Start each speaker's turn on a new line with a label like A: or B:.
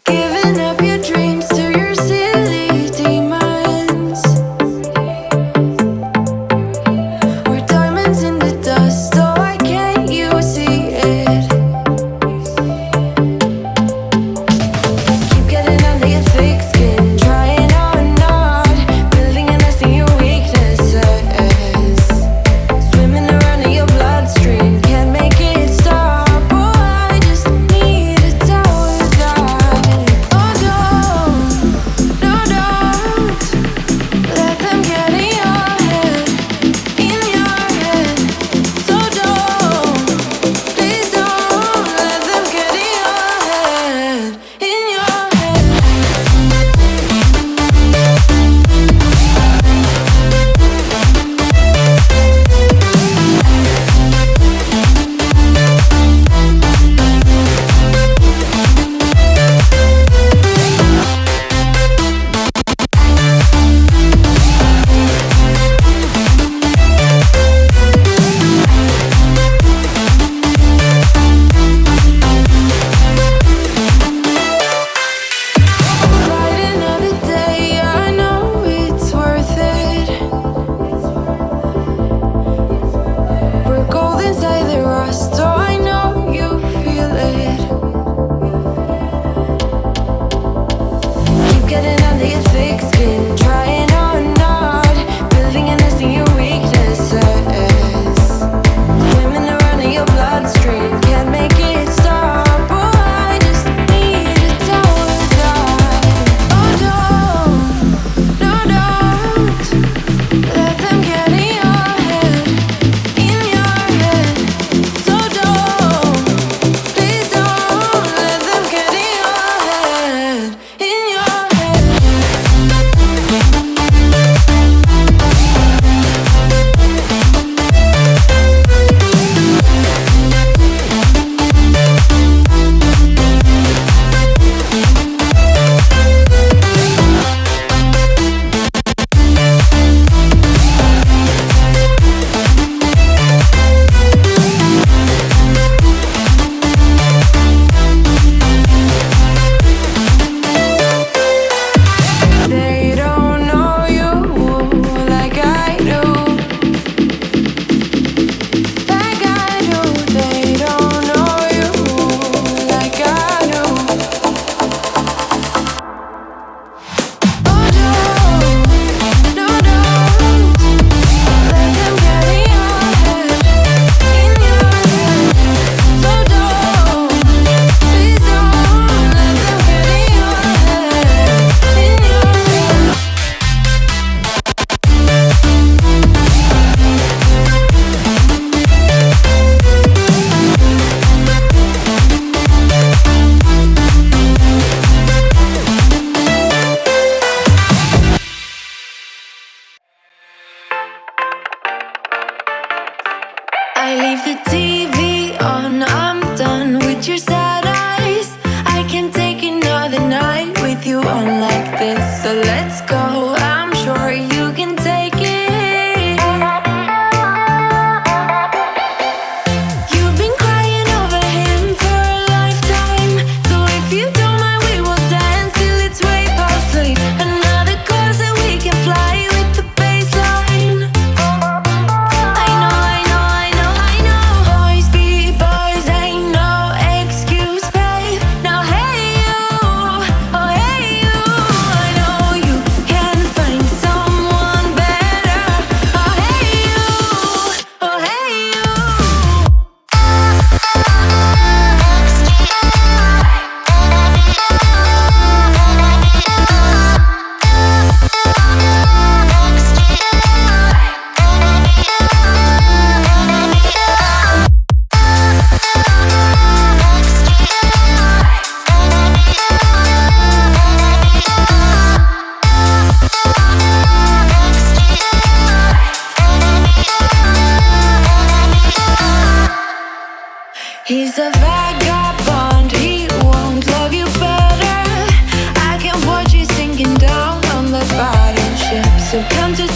A: Giving up your dreams to your silly demons. We're diamonds in the dust, so why can't you see it? Keep getting under your thick skin, trying or not, building a nest in your weaknesses. Swimming around in your bloodstream, can't make it stop. Oh, I just need to tell you that. Oh, don't let them get in your head, in your head. So please don't let them get in your head, in your head. Fight another day, I know it's worth it. We're gold inside the rust, so I know you feel it. Keep getting under your thick skin, trying or not, building a nest in your weaknesses. Swimming around in your bloodstream, can't make it stop. Oh, I just need to tell you that. Oh, don't let them get in your head, in your head. So please don't let them get in your head, in your head. They don't know you like I do, like I do. They don't know you like I do. Oh, don't let them get in your head, in your head. So please don't let them get in your head, in your head. I leave the TV on, I'm done with your sad eyes. I can't take another night with you on like this. So let's go, I'm sure you can take it. You've been crying over him for a lifetime, so if you don't mind, we will dance till it's way past late. Another course that we can fly with the baseline. I know. Boys be boys, ain't no excuse, babe. Now hey you, oh hey you. I know you can find someone better. Oh hey you, oh hey you. He's a vagabond, he won't love you better. I can watch you sinking down on the battleship. So come to